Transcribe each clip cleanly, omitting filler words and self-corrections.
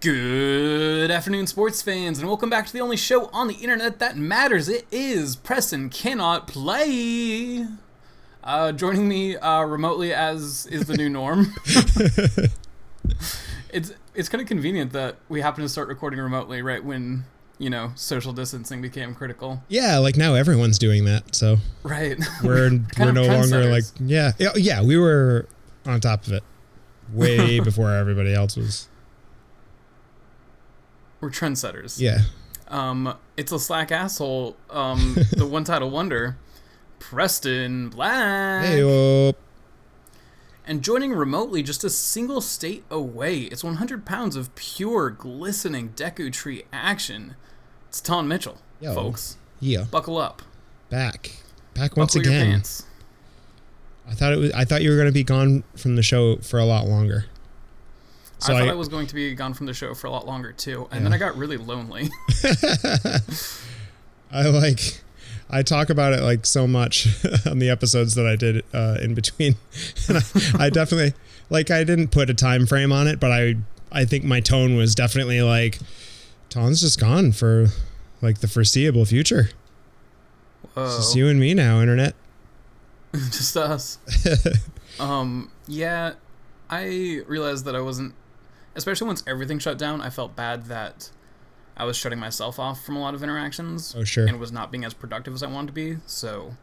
Good afternoon, sports fans, and welcome back to the only show on the internet that matters. It is Preston Cannot Play. Joining me remotely as is the new norm. It's kind of convenient that we happen to start recording remotely right when, social distancing became critical. Yeah, like now everyone's doing that, so right. we're no longer like yeah, we were on top of it way before everybody else was. We're trendsetters. Yeah. It's a slack asshole. The one title wonder, Preston Black. Hey, and joining remotely just a single state away, it's 100 pounds of pure, glistening Deku Tree action. It's Taun Mitchell, folks. Yeah. Buckle up. Back once Buckle again. Your pants. I thought you were going to be gone from the show for a lot longer. So I thought I was going to be gone from the show for a lot longer too, and then I got really lonely. I talk about it like so much on the episodes that I did in between. And I definitely, like, I didn't put a time frame on it, but I think my tone was definitely like, Taun's just gone for like the foreseeable future. Whoa. It's just you and me now, internet. Just us. Yeah, I realized that I wasn't, especially once everything shut down, I felt bad that I was shutting myself off from a lot of interactions. Oh, sure. And was not being as productive as I wanted to be. So,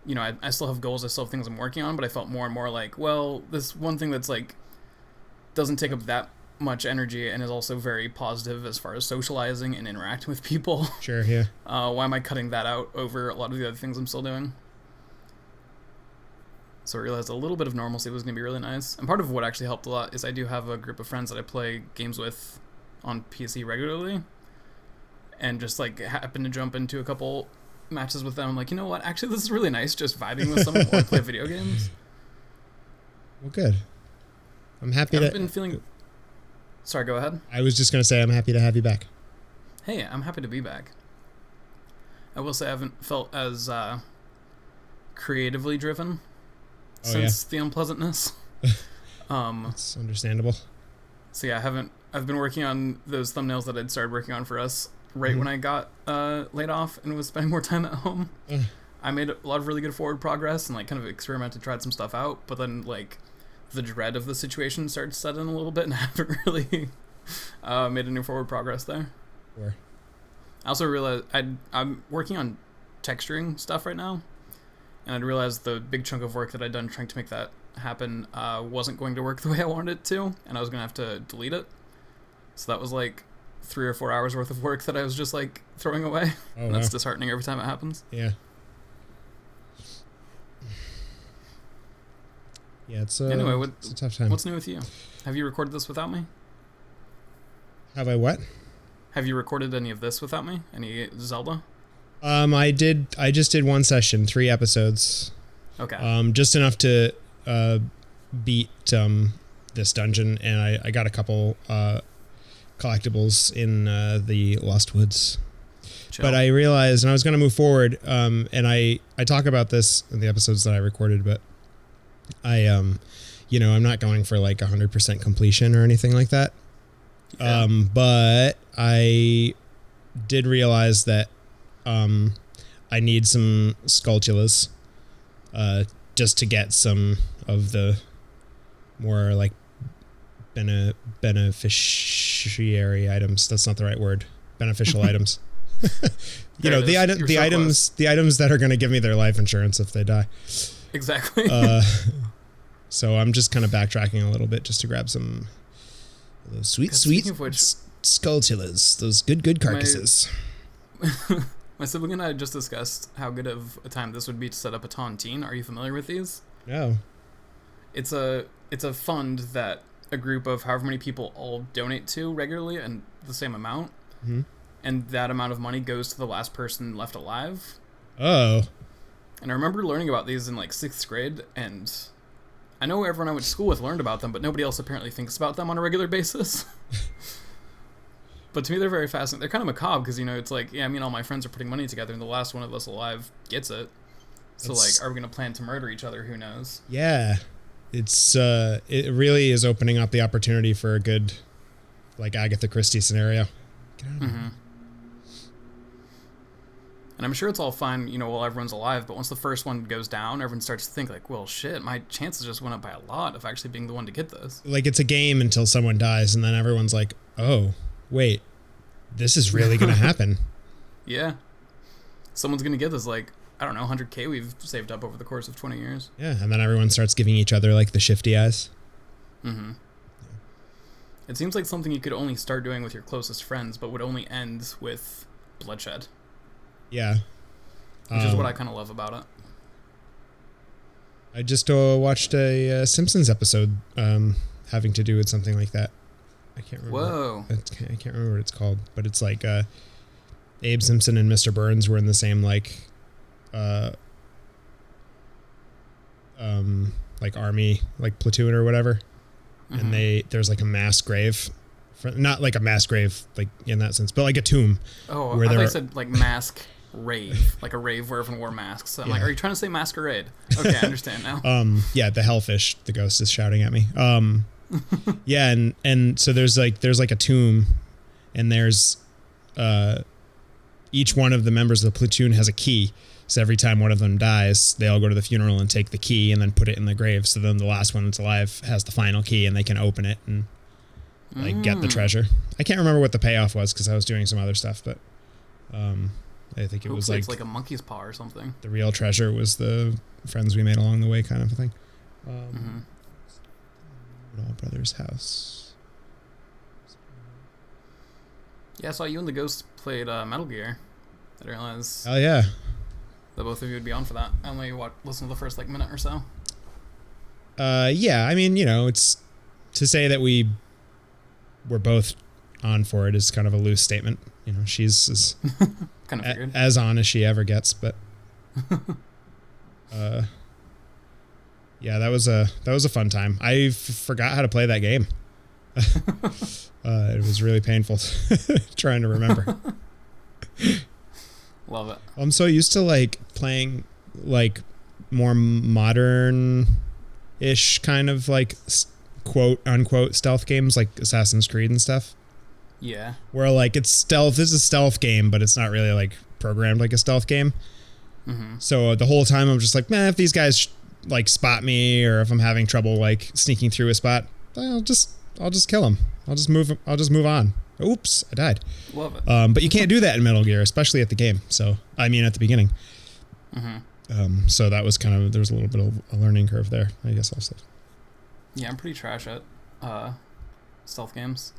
I still have goals, I still have things I'm working on, but I felt more and more like, well, this one thing that's like, doesn't take up that much energy and is also very positive as far as socializing and interacting with people. Sure, yeah. Why am I cutting that out over a lot of the other things I'm still doing? So I realized a little bit of normalcy was going to be really nice. And part of what actually helped a lot is I do have a group of friends that I play games with on PC regularly. And just like happen to jump into a couple matches with them. I'm like, you know what? Actually, this is really nice just vibing with someone while I play video games. Well, good. I'm happy I've been feeling... Sorry, go ahead. I was just going to say I'm happy to have you back. Hey, I'm happy to be back. I will say I haven't felt as creatively driven since the unpleasantness. It's understandable. So yeah, I've been working on those thumbnails that I'd started working on for us right when I got laid off and was spending more time at home. I made a lot of really good forward progress and like kind of experimented, tried some stuff out, but then like the dread of the situation started to set in a little bit and I haven't really made any forward progress there. Sure. I also realized I'm working on texturing stuff right now, and I'd realized the big chunk of work that I'd done trying to make that happen wasn't going to work the way I wanted it to, and I was going to have to delete it. So that was like 3 or 4 hours worth of work that I was just like throwing away. Oh, and that's disheartening every time it happens. Yeah. Yeah, it's anyway, it's a tough time. What's new with you? Have you recorded this without me? Have I what? Have you recorded any of this without me? Any Zelda? I just did one session, 3 episodes. Okay. Just enough to beat this dungeon, and I got a couple collectibles in the Lost Woods. Chill. But I realized, and I was going to move forward, and I talk about this in the episodes that I recorded, but I'm not going for like 100% completion or anything like that. Yeah. But I did realize that I need some sculptulas just to get some of the more like beneficiary items. That's not the right word. Beneficial items. The items that are going to give me their life insurance if they die. Exactly. So I'm just kind of backtracking a little bit just to grab some of those sweet sculptulas, those good carcasses. My sibling and I just discussed how good of a time this would be to set up a tontine. Are you familiar with these? No. It's a fund that a group of however many people all donate to regularly and the same amount. Mm-hmm. And that amount of money goes to the last person left alive. Oh. And I remember learning about these in like 6th grade, and I know everyone I went to school with learned about them, but nobody else apparently thinks about them on a regular basis. But to me, they're very fascinating. They're kind of macabre because, it's like, yeah, all my friends are putting money together, and the last one of us alive gets it. So, are we going to plan to murder each other? Who knows? Yeah. It's, it really is opening up the opportunity for a good like Agatha Christie scenario. Get out of here. And I'm sure it's all fine, while everyone's alive, but once the first one goes down, everyone starts to think like, well, shit, my chances just went up by a lot of actually being the one to get this. Like, it's a game until someone dies, and then everyone's like, oh, wait, this is really going to happen. Yeah. Someone's going to get this, like, I don't know, 100K we've saved up over the course of 20 years. Yeah, and then everyone starts giving each other, like, the shifty eyes. Mm-hmm. It seems like something you could only start doing with your closest friends, but would only end with bloodshed. Yeah. Which is what I kind of love about it. I just watched a Simpsons episode having to do with something like that. I can't remember. Whoa. I can't remember what it's called, but it's like Abe Simpson and Mr. Burns were in the same like army, like platoon or whatever. Mm-hmm. And there's like a mass grave. Not like a mass grave, like in that sense, but like a tomb. Oh, I thought you said like mask rave, like a rave where everyone wore masks. So I'm like, are you trying to say masquerade? Okay, I understand now. Yeah, the hellfish, the ghost is shouting at me. Yeah, and so there's like a tomb, and there's each one of the members of the platoon has a key. So every time one of them dies, they all go to the funeral and take the key and then put it in the grave. So then the last one that's alive has the final key and they can open it and like get the treasure. I can't remember what the payoff was because I was doing some other stuff, but I think it was like it's like a monkey's paw or something. The real treasure was the friends we made along the way, kind of a thing. All Brothers House. Yeah, I saw you and the ghost played Metal Gear. I didn't realize. Oh yeah. That both of you would be on for that. I only listened to the first minute or so. Yeah, I mean, it's to say that we were both on for it is kind of a loose statement. She's as kind of as on as she ever gets, but yeah, that was a fun time. I forgot how to play that game. It was really painful trying to remember. Love it. I'm so used to like playing like more modern-ish kind of like quote unquote stealth games like Assassin's Creed and stuff. Yeah. Where like it's stealth. This is a stealth game, but it's not really like programmed like a stealth game. Mm-hmm. So the whole time I'm just like, man, if these guys like spot me or if I'm having trouble like sneaking through a spot, I'll just kill them. I'll just move on. Oops, I died. Love it. But you can't do that in Metal Gear, especially at the game. So, I mean, at the beginning. Mm-hmm. So that was there was a little bit of a learning curve there, I guess I'll say. Yeah, I'm pretty trash at stealth games.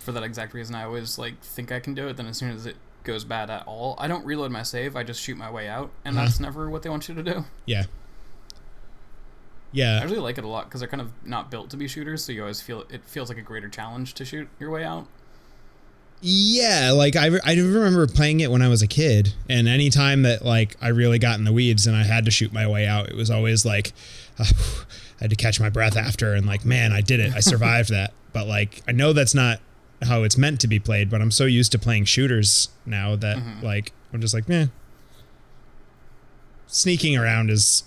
For that exact reason, I always think I can do it. Then as soon as it goes bad at all, I don't reload my save. I just shoot my way out, and that's never what they want you to do. Yeah. Yeah. I really like it a lot because they're kind of not built to be shooters, so you always feels like a greater challenge to shoot your way out. Yeah, like I remember playing it when I was a kid, and any time that like I really got in the weeds and I had to shoot my way out, it was always like I had to catch my breath after, and like, man, I did it, I survived that. But like, I know that's not how it's meant to be played, but I'm so used to playing shooters now that like I'm just like, sneaking around is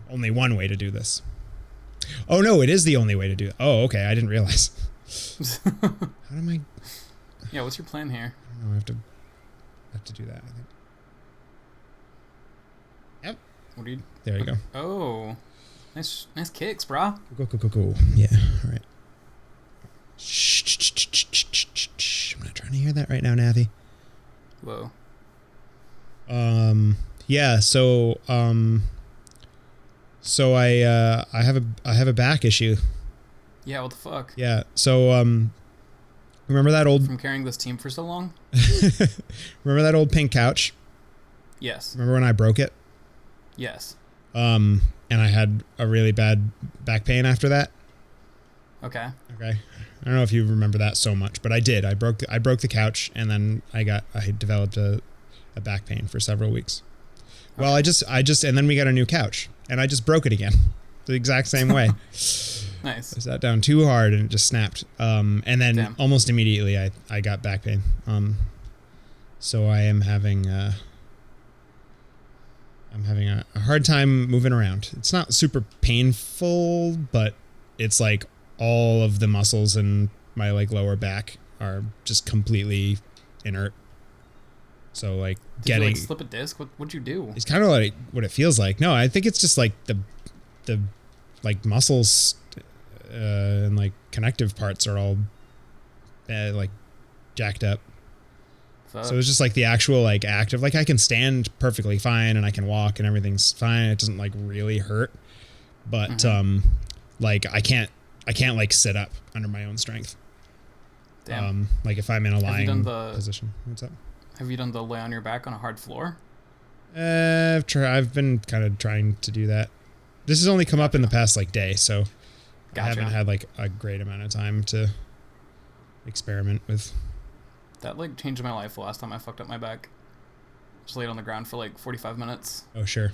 only one way to do this. Oh no, it is the only way to do it. Oh, okay, I didn't realize. How am I? Yeah, what's your plan here? I don't know, I have to do that, I think. Yep. What do you? There you go. Oh, nice kicks, brah. Go. Yeah, all right. Shh. I'm not trying to hear that right now, Navi. Whoa. Yeah, so I have a back issue. Yeah, what the fuck? Yeah, so remember that old from carrying this team for so long? Remember that old pink couch? Yes. Remember when I broke it? Yes. And I had a really bad back pain after that. Okay. I don't know if you remember that so much, but I did. I broke the couch, and then I developed a back pain for several weeks. Okay. Well, I just and then we got a new couch, and I just broke it again, the exact same way. Nice. I sat down too hard and it just snapped. And then almost immediately I got back pain. So I am having a hard time moving around. It's not super painful, but it's like all of the muscles and my like lower back are just completely inert. So like Did you like slip a disc? What'd you do? It's kind of like what it feels like. No, I think it's just like the like muscles and like connective parts are all like jacked up. So it's just like the actual like act of like I can stand perfectly fine and I can walk and everything's fine. It doesn't like really hurt, but like I can't like sit up under my own strength. Damn. Like if I'm in a lying position. What's up? Have you done the lay on your back on a hard floor? I've been kind of trying to do that. This has only come up in the past like day, so I haven't had like a great amount of time to experiment with. That like changed my life the last time I fucked up my back. Just laid on the ground for like 45 minutes. Oh, sure.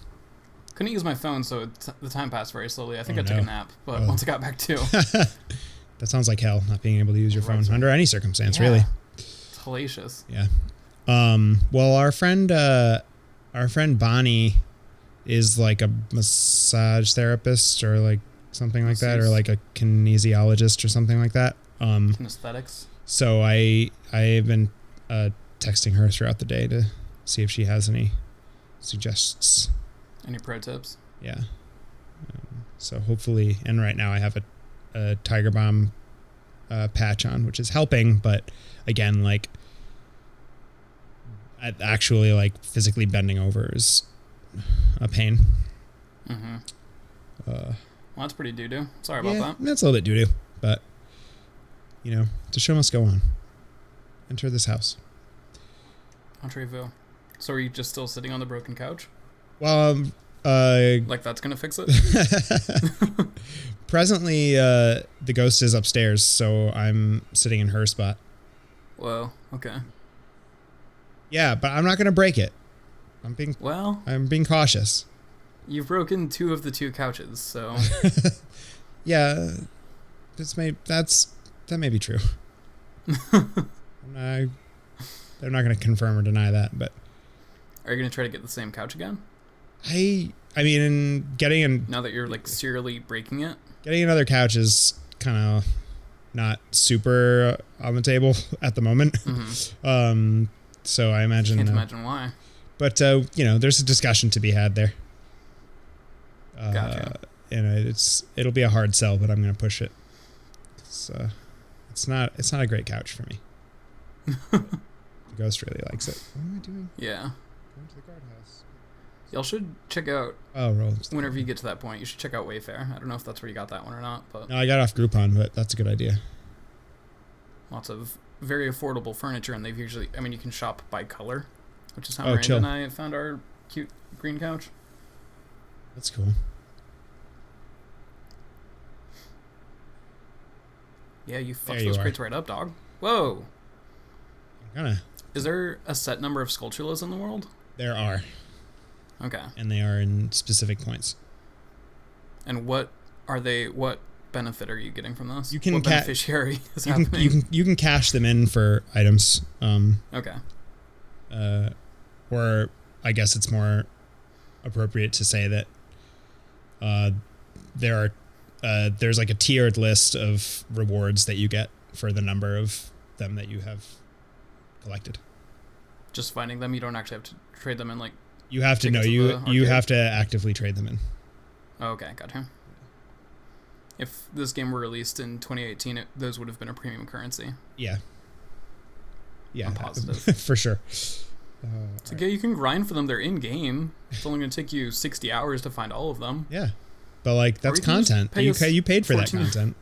Couldn't use my phone, so the time passed very slowly. I think I took a nap, but once I got back to... That sounds like hell, not being able to use your phone under any circumstance, really. It's hellacious. Yeah. Well, our friend Bonnie is like a massage therapist or like something like that, or like a kinesiologist or something like that. Kinesthetics. So I've been texting her throughout the day to see if she has any suggestions. Any pro tips? Yeah. So hopefully, and right now I have a Tiger Balm patch on, which is helping, but again, like actually like physically bending over is a pain. Mm-hmm. Well, that's pretty doo-doo. Sorry about that. That's a little bit doo-doo, but you know, the show must go on. Enter this house. Entrez-vous. So are you just still sitting on the broken couch? Well, like that's gonna fix it? Presently, the ghost is upstairs, so I'm sitting in her spot. Whoa, okay. Yeah, but I'm not gonna break it. I'm being cautious. You've broken 2 of the 2 couches, so yeah, that may be true. They're not gonna confirm or deny that, but are you gonna try to get the same couch again? I mean, now that you're like serially breaking it, getting another couch is kind of not super on the table at the moment. Mm-hmm. So I imagine. Can't imagine why. But you know, there's a discussion to be had there. Gotcha. And it'll be a hard sell, but I'm gonna push it. It's not a great couch for me. The ghost really likes it. What am I doing? Yeah. Going to the guardhouse. Y'all should check out. Whenever you get to that point, you should check out Wayfair. I don't know if that's where you got that one or not, but no, I got off Groupon, but that's a good idea. Lots of very affordable furniture, and they've usually, I mean, you can shop by color, which is how Miranda and I found our cute green couch. That's cool. Yeah, you fucked those crates right up, dog. Whoa. Is there a set number of Skulltulas in the world? There are. Okay. And they are in specific points. And what benefit are you getting from this? What beneficiary is happening? You can cash them in for items. Okay. Or I guess it's more appropriate to say that there's like a tiered list of rewards that you get for the number of them that you have collected. Just finding them, you don't actually have to trade them in, like you have to know you have to actively trade them in. Oh, okay, gotcha. If this game were released in 2018, those would have been a premium currency. Yeah, I'm positive. For sure. So yeah, you can grind for them. They're in game. It's only going to take you 60 hours to find all of them. Yeah, but like that's content. You paid for that content,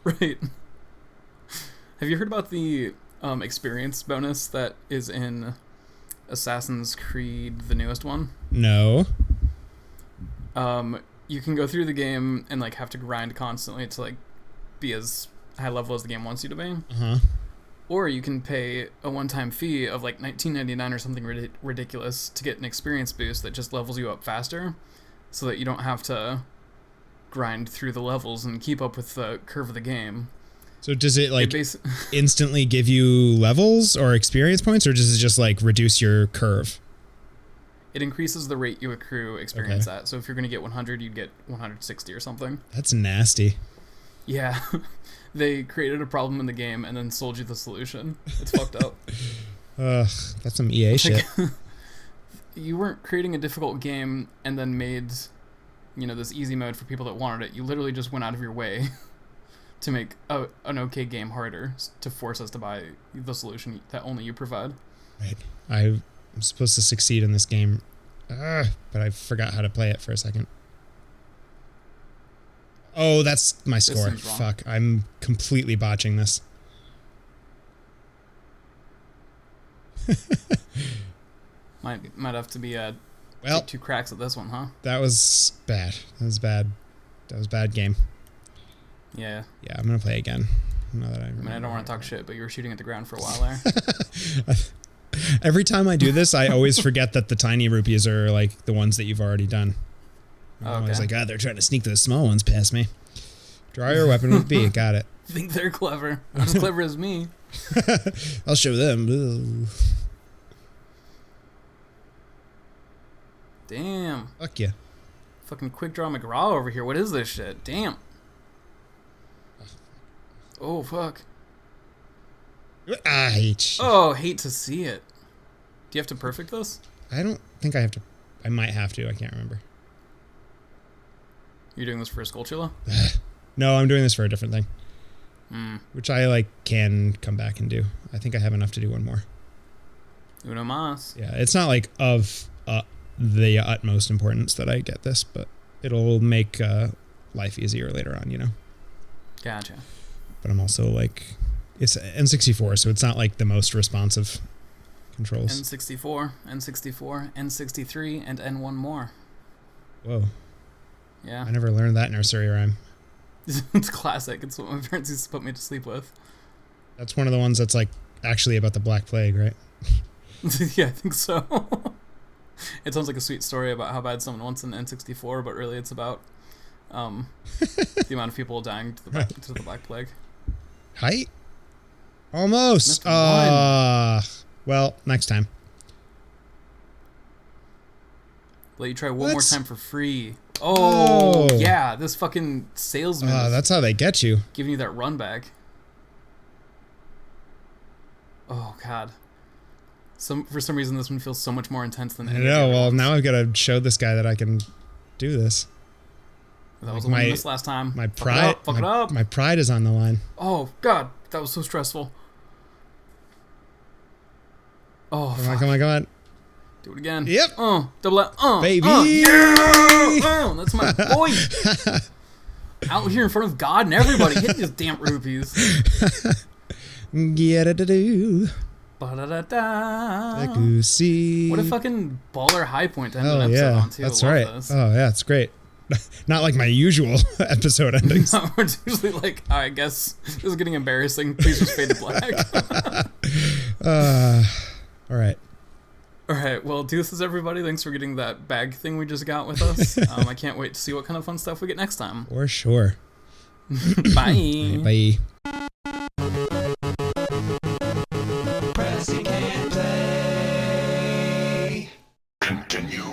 right? Have you heard about the experience bonus that is in Assassin's Creed, the newest one? No. You can go through the game and like have to grind constantly to like be as high level as the game wants you to be. Uh-huh. Or you can pay a one-time fee of like $19.99 or something ridiculous to get an experience boost that just levels you up faster, so that you don't have to grind through the levels and keep up with the curve of the game. So does it like instantly give you levels or experience points, or does it just like reduce your curve? It increases the rate you accrue experience at. So if you're going to get 100, you'd get 160 or something. That's nasty. Yeah. They created a problem in the game and then sold you the solution. It's fucked up. Ugh, that's some EA shit. You weren't creating a difficult game and then made, this easy mode for people that wanted it. You literally just went out of your way to make an okay game harder to force us to buy the solution that only you provide. Right. I'm supposed to succeed in this game, but I forgot how to play it for a second. Oh, that's my score. Fuck, I'm completely botching this. Might have to be well, 2 cracks at this one, huh? That was bad. That was a bad game. Yeah. Yeah, I'm gonna play again. Now that I don't want to talk shit, but you were shooting at the ground for a while there. Every time I do this, I always forget that the tiny rupees are like the ones that you've already done. I'm always like, they're trying to sneak those small ones past me. Draw your weapon with B. Got it. Think they're clever. Not as clever as me. I'll show them. Damn. Fuck yeah. Fucking quick draw McGraw over here. What is this shit? Damn. Oh, fuck. I hate you. Oh, hate to see it. Do you have to perfect this? I don't think I have to. I might have to. I can't remember. You're doing this for a Skulltula? No, I'm doing this for a different thing. Which I can come back and do. I think I have enough to do one more. Uno mas. Yeah, it's not like of the utmost importance that I get this, but it'll make life easier later on, Gotcha. But I'm also it's N64, so it's not the most responsive controls. N64, N64, N63, and N1 more. Whoa. Yeah. I never learned that nursery rhyme. It's classic. It's what my parents used to put me to sleep with. That's one of the ones that's actually about the Black Plague, right? Yeah, I think so. It sounds like a sweet story about how bad someone wants an N64, but really it's about the amount of people dying to the Black Plague. Height? Almost. Well, next time. Let you try one more time for free. Oh, yeah, this fucking salesman. That's how they get you. Giving you that run back. Oh, God. For some reason, this one feels so much more intense than any. I know. Well, now I've got to show this guy that I can do this. That was the one I missed last time. My pride. Fuck it up. My pride is on the line. Oh, God. That was so stressful. Oh, come on. Do it again. Yep. Double out. Baby. Yeah. That's my boy. Out here in front of God and everybody. Hit these damn rupees. Get it to do. Ba-da-da-da. Goosey. What a fucking baller high point to end an episode on, too. That's right. This. Oh, yeah, it's great. Not like my usual episode endings. No, we're usually I guess this is getting embarrassing. Please just fade to black. All right. All right. Well, deuces, everybody. Thanks for getting that bag thing we just got with us. I can't wait to see what kind of fun stuff we get next time. For sure. Bye. Bye. Press you can't play. Continue.